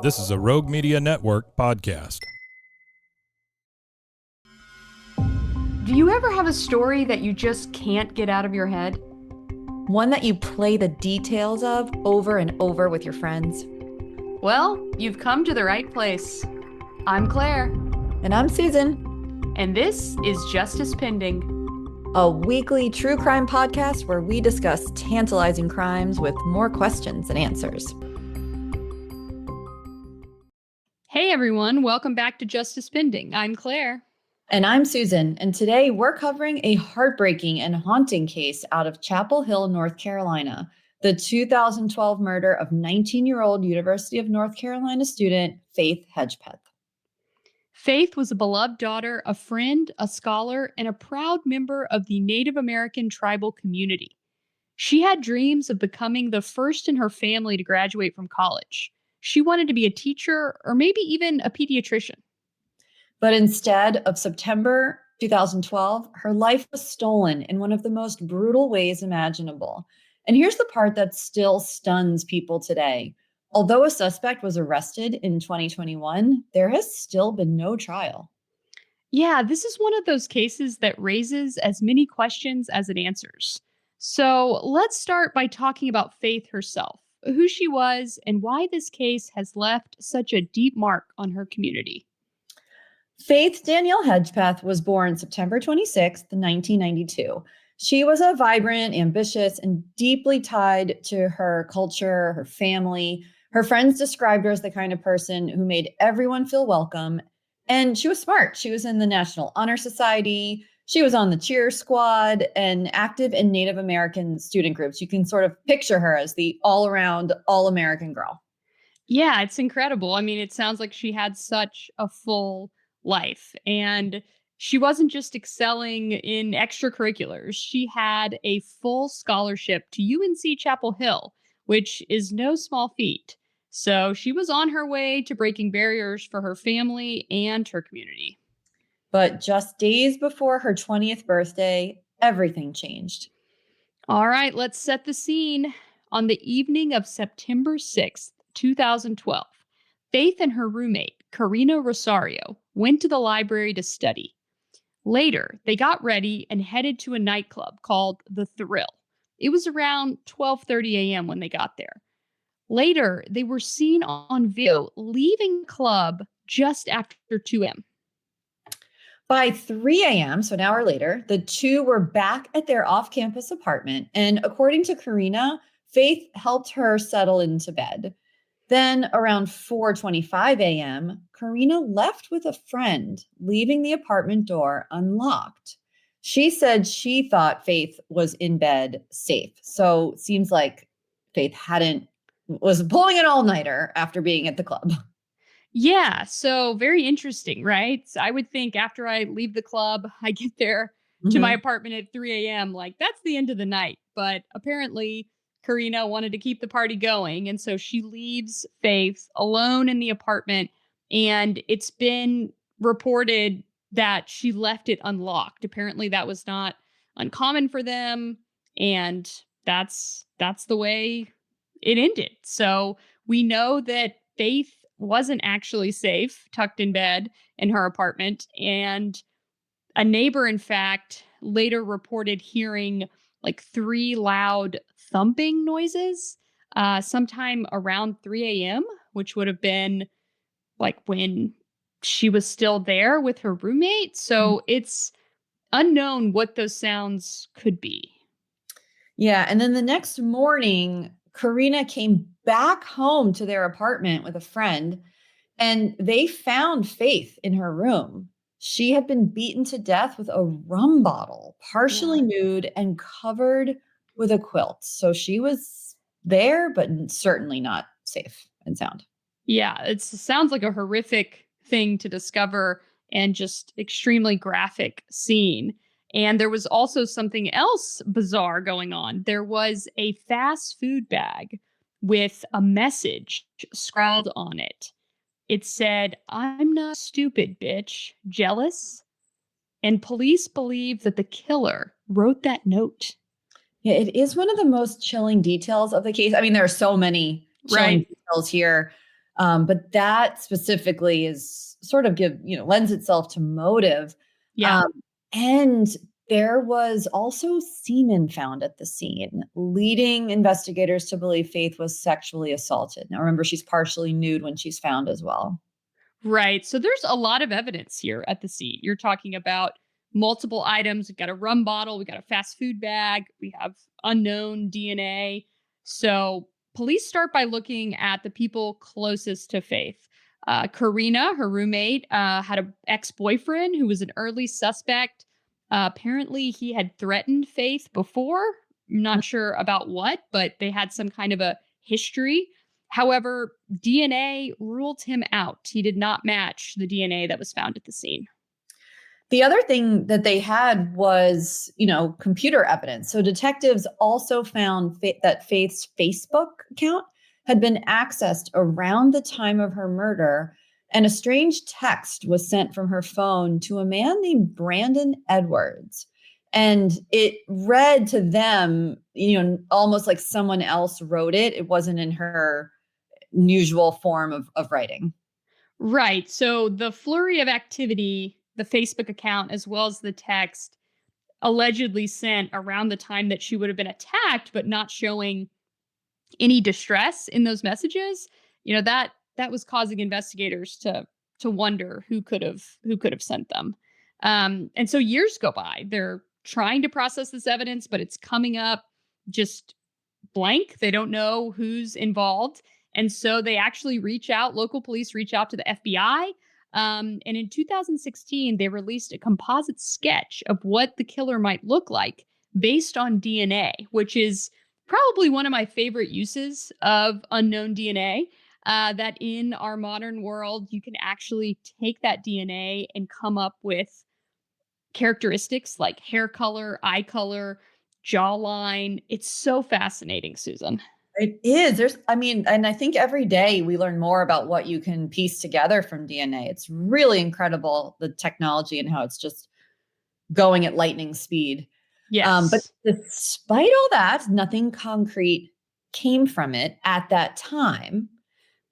This is a Rogue Media Network podcast. Do you ever have a story that you just can't get out of your head? One that you play the details of over and over with your friends? Well, you've come to the right place. I'm Claire. And I'm Susan. And this is Justice Pending, a weekly true crime podcast where we discuss tantalizing crimes with more questions than answers. Hey everyone, welcome back to Justice Pending. I'm Claire. And I'm Susan, and today we're covering a heartbreaking and haunting case out of Chapel Hill, North Carolina, the 2012 murder of 19-year-old University of North Carolina student Faith Hedgepeth. Faith was a beloved daughter, a friend, a scholar, and a proud member of the Native American tribal community. She had dreams of becoming the first in her family to graduate from college. She wanted to be a teacher or maybe even a pediatrician. But instead of September 2012, her life was stolen in one of the most brutal ways imaginable. And here's the part that still stuns people today. Although a suspect was arrested in 2021, there has still been no trial. Yeah, this is one of those cases that raises as many questions as it answers. So let's start by talking about Faith herself, who she was, and why this case has left such a deep mark on her community. Faith Danielle Hedgepeth was born September 26, 1992. She was a vibrant, ambitious, and deeply tied to her culture, her family. Her friends described her as the kind of person who made everyone feel welcome. And she was smart. She was in the National Honor Society. She was on the cheer squad and active in Native American student groups. You can sort of picture her as the all-around, all-American girl. Yeah, it's incredible. I mean, it sounds like she had such a full life. And she wasn't just excelling in extracurriculars. She had a full scholarship to UNC Chapel Hill, which is no small feat. So she was on her way to breaking barriers for her family and her community. But just days before her 20th birthday, everything changed. All right, let's set the scene. On the evening of September 6th, 2012, Faith and her roommate, Karina Rosario, went to the library to study. Later, they got ready and headed to a nightclub called The Thrill. It was around 12:30 a.m. when they got there. Later, they were seen on video leaving the club just after 2 a.m. By 3 a.m., so an hour later, the two were back at their off-campus apartment. And according to Karina, Faith helped her settle into bed. Then around 4:25 a.m., Karina left with a friend, leaving the apartment door unlocked. She said she thought Faith was in bed safe. So it seems like Faith was pulling an all-nighter after being at the club. Yeah, so very interesting, right? So I would think after I leave the club, I get there to my apartment at 3 a.m., like that's the end of the night. But apparently, Karina wanted to keep the party going. And so she leaves Faith alone in the apartment. And it's been reported that she left it unlocked. Apparently, that was not uncommon for them. And that's the way it ended. So we know that Faith wasn't actually safe, tucked in bed in her apartment. And a neighbor, in fact, later reported hearing like 3 loud thumping noises sometime around 3 a.m., which would have been like when she was still there with her roommate. So it's unknown what those sounds could be. Yeah. And then the next morning, Karina came back home to their apartment with a friend, and they found Faith in her room. She had been beaten to death with a rum bottle, partially nude and covered with a quilt. So she was there, but certainly not safe and sound. Yeah, it sounds like a horrific thing to discover and just extremely graphic scene. And there was also something else bizarre going on. There was a fast food bag with a message scrawled on it. It said, "I'm not stupid, bitch. Jealous?" And police believe that the killer wrote that note. Yeah, it is one of the most chilling details of the case. I mean, there are so many chilling details here. But that specifically is sort of lends itself to motive. Yeah. And there was also semen found at the scene, leading investigators to believe Faith was sexually assaulted. Now, remember, she's partially nude when she's found as well. Right. So there's a lot of evidence here at the scene. You're talking about multiple items. We've got a rum bottle, we got a fast food bag, we have unknown DNA. So police start by looking at the people closest to Faith. Karina, her roommate, had an ex-boyfriend who was an early suspect. Apparently, he had threatened Faith before. I'm not sure about what, but they had some kind of a history. However, DNA ruled him out. He did not match the DNA that was found at the scene. The other thing that they had was, computer evidence. So detectives also found that Faith's Facebook account had been accessed around the time of her murder, and a strange text was sent from her phone to a man named Brandon Edwards. And it read to them, almost like someone else wrote it. It wasn't in her usual form of writing. Right. So the flurry of activity, the Facebook account, as well as the text allegedly sent around the time that she would have been attacked, but not showing any distress in those messages, that was causing investigators to wonder who could have sent them. And so years go by. They're trying to process this evidence, but it's coming up just blank. They don't know who's involved. And so they actually local police reach out to the FBI. And in 2016, they released a composite sketch of what the killer might look like based on DNA, which is probably one of my favorite uses of unknown DNA. That in our modern world, you can actually take that DNA and come up with characteristics like hair color, eye color, jawline. It's so fascinating, Susan. It is. And I think every day we learn more about what you can piece together from DNA. It's really incredible, the technology and how it's just going at lightning speed. But Yes. despite all that, nothing concrete came from it at that time.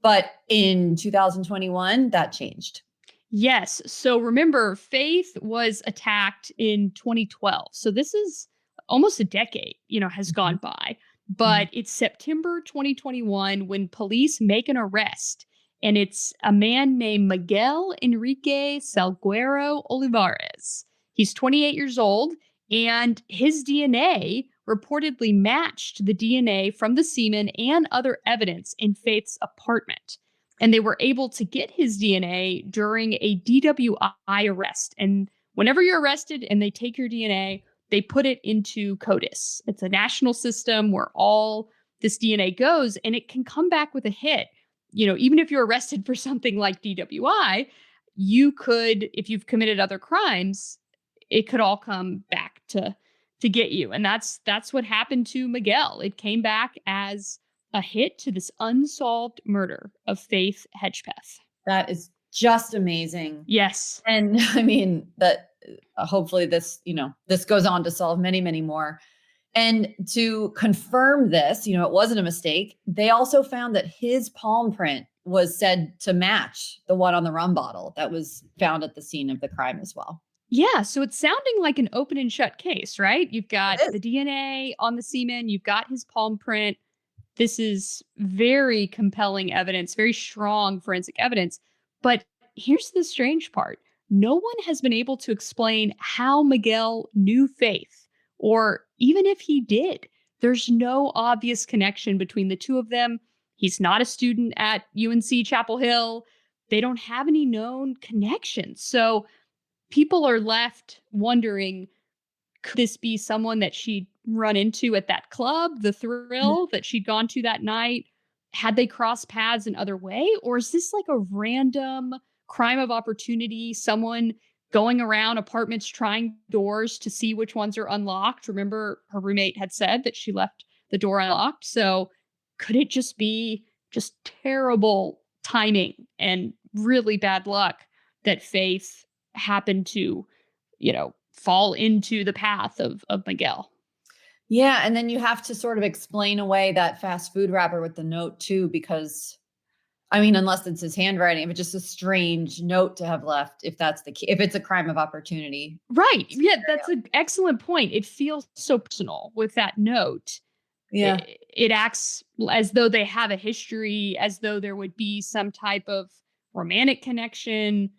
But in 2021, that changed. Yes. So remember, Faith was attacked in 2012. So this is almost a decade, has gone by. But it's September 2021 when police make an arrest. And it's a man named Miguel Enrique Salguero Olivares. He's 28 years old, and his DNA reportedly matched the DNA from the semen and other evidence in Faith's apartment. And they were able to get his DNA during a DWI arrest. And whenever you're arrested and they take your DNA, they put it into CODIS. It's a national system where all this DNA goes, and it can come back with a hit. Even if you're arrested for something like DWI, you could, if you've committed other crimes, it could all come back to get you. And that's what happened to Miguel. It came back as a hit to this unsolved murder of Faith Hedgepeth. That is just amazing. Yes. And I mean, that hopefully this goes on to solve many, many more. And to confirm this, it wasn't a mistake. They also found that his palm print was said to match the one on the rum bottle that was found at the scene of the crime as well. Yeah, so it's sounding like an open and shut case, right? You've got the DNA on the semen, you've got his palm print. This is very compelling evidence, very strong forensic evidence. But here's the strange part. No one has been able to explain how Miguel knew Faith, or even if he did. There's no obvious connection between the two of them. He's not a student at UNC Chapel Hill. They don't have any known connections. So people are left wondering, could this be someone that she'd run into at that club, the thrill that she'd gone to that night? Had they crossed paths in other way? Or is this like a random crime of opportunity, someone going around apartments trying doors to see which ones are unlocked? Remember, her roommate had said that she left the door unlocked. So could it just be just terrible timing and really bad luck that Faith happened to, fall into the path of Miguel? Yeah. And then you have to sort of explain away that fast food wrapper with the note too, because I mean, unless it's his handwriting, but just a strange note to have left if that's if it's a crime of opportunity. Right. Yeah, that's an excellent point. It feels so personal with that note. Yeah. It acts as though they have a history, as though there would be some type of romantic connection.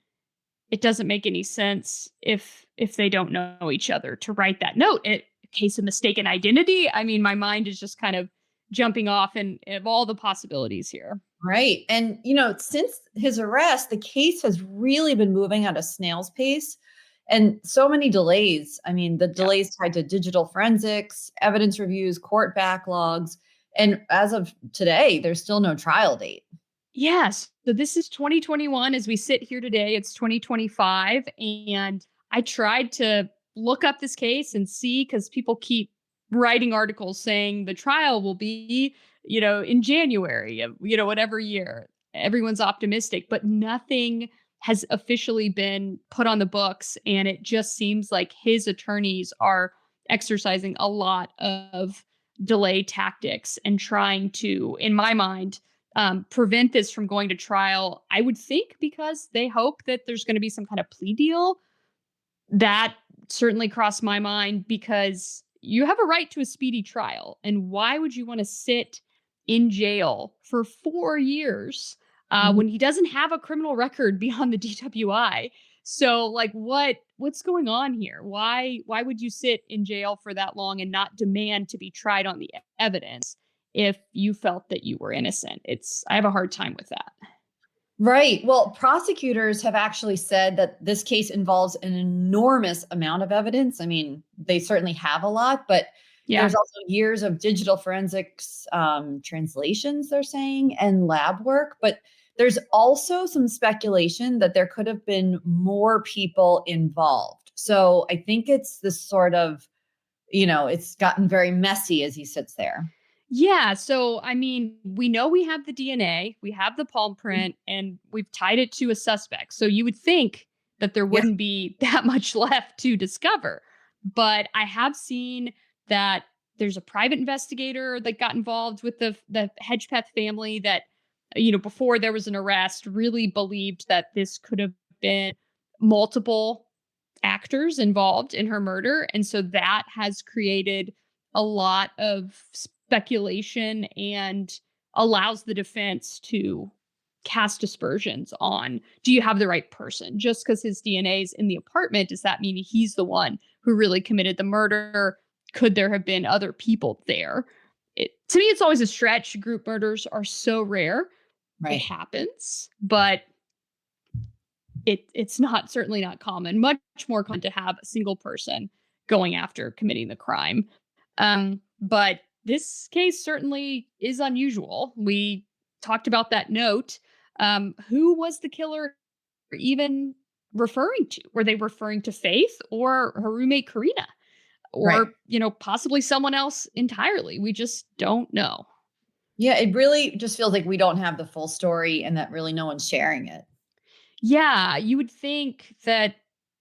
It doesn't make any sense if they don't know each other to write that note. In case of mistaken identity, I mean, my mind is just kind of jumping off and of all the possibilities here. Right. And, since his arrest, the case has really been moving at a snail's pace and so many delays. I mean, the Yeah. delays tied to digital forensics, evidence reviews, court backlogs. And as of today, there's still no trial date. Yes. So this is 2021 as we sit here today. It's 2025. And I tried to look up this case and see because people keep writing articles saying the trial will be, in January of, whatever year. Everyone's optimistic, but nothing has officially been put on the books. And it just seems like his attorneys are exercising a lot of delay tactics and trying to, in my mind, prevent this from going to trial. I would think because they hope that there's going to be some kind of plea deal. That certainly crossed my mind because you have a right to a speedy trial. And why would you want to sit in jail for 4 years Mhm. when he doesn't have a criminal record beyond the DWI? So, like, what's going on here? Why would you sit in jail for that long and not demand to be tried on the evidence if you felt that you were innocent? I have a hard time with that. Right. Well, prosecutors have actually said that this case involves an enormous amount of evidence. I mean, they certainly have a lot, but Yeah. there's also years of digital forensics translations, they're saying, and lab work. But there's also some speculation that there could have been more people involved. So I think it's this sort of, it's gotten very messy as he sits there. Yeah. So, I mean, we know we have the DNA, we have the palm print, and we've tied it to a suspect. So, you would think that there Yeah. wouldn't be that much left to discover. But I have seen that there's a private investigator that got involved with the Hedgepeth family that, before there was an arrest, really believed that this could have been multiple actors involved in her murder. And so that has created a lot of speculation and allows the defense to cast aspersions on, do you have the right person? Just because his DNA is in the apartment, does that mean he's the one who really committed the murder? Could there have been other people there? To me, it's always a stretch. Group murders are so rare. It Right. happens, but it's not, certainly not common. Much more common to have a single person going after committing the crime. But this case certainly is unusual. We talked about that note. Who was the killer even referring to? Were they referring to Faith or her roommate Karina? Right. Or, possibly someone else entirely? We just don't know. Yeah, it really just feels like we don't have the full story and that really no one's sharing it. Yeah, you would think that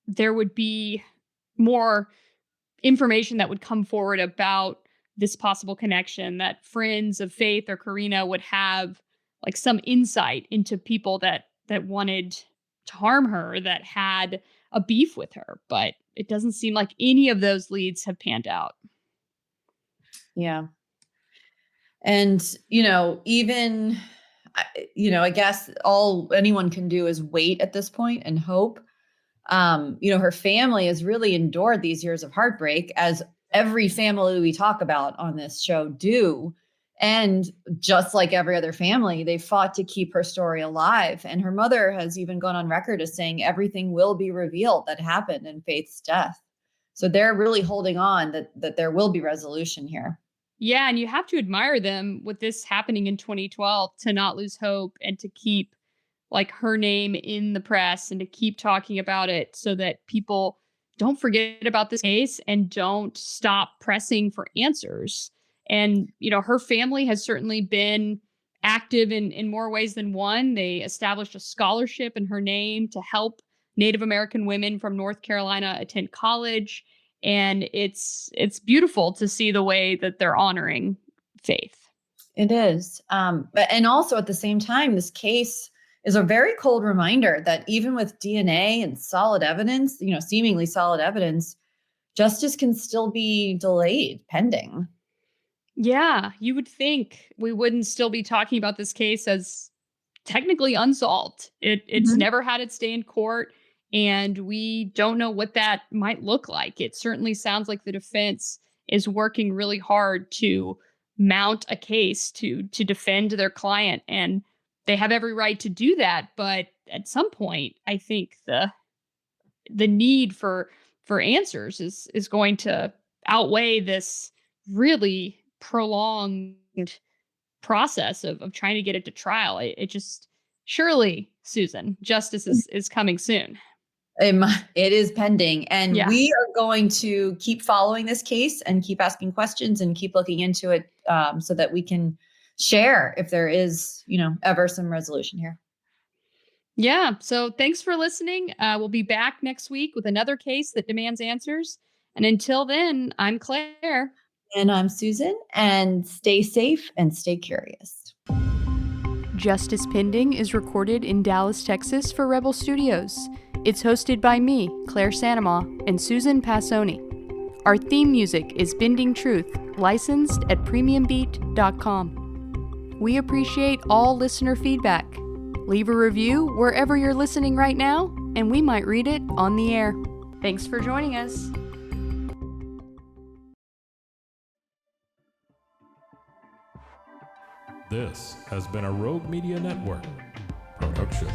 there would be more information that would come forward about this possible connection, that friends of Faith or Karina would have like some insight into people that wanted to harm her, that had a beef with her, but it doesn't seem like any of those leads have panned out. Yeah. And, even, I guess all anyone can do is wait at this point and hope. Her family has really endured these years of heartbreak, as every family we talk about on this show do. And just like every other family, they fought to keep her story alive. And her mother has even gone on record as saying everything will be revealed that happened in Faith's death. So they're really holding on that there will be resolution here. Yeah, and you have to admire them with this happening in 2012 to not lose hope and to keep like her name in the press and to keep talking about it so that people don't forget about this case and don't stop pressing for answers. And, her family has certainly been active in more ways than one. They established a scholarship in her name to help Native American women from North Carolina attend college. And it's beautiful to see the way that they're honoring Faith. It is. And also at the same time, this case is a very cold reminder that even with DNA and solid evidence, seemingly solid evidence, justice can still be delayed pending. Yeah, you would think we wouldn't still be talking about this case as technically unsolved. It's Mhm. never had its day in court, and we don't know what that might look like. It certainly sounds like the defense is working really hard to mount a case to defend their client, and they have every right to do that. But at some point, I think the need for answers is going to outweigh this really prolonged process of trying to get it to trial. It just surely, Susan, justice is coming soon. It is pending. And Yeah. we are going to keep following this case and keep asking questions and keep looking into it so that we can share if there is, ever some resolution here. Yeah. So thanks for listening. We'll be back next week with another case that demands answers. And until then, I'm Claire. And I'm Susan, and stay safe and stay curious. Justice Pending is recorded in Dallas, Texas for Rebel Studios. It's hosted by me, Claire Sanama, and Susan Passoni. Our theme music is Bending Truth, licensed at premiumbeat.com. We appreciate all listener feedback. Leave a review wherever you're listening right now, and we might read it on the air. Thanks for joining us. This has been a Rogue Media Network production.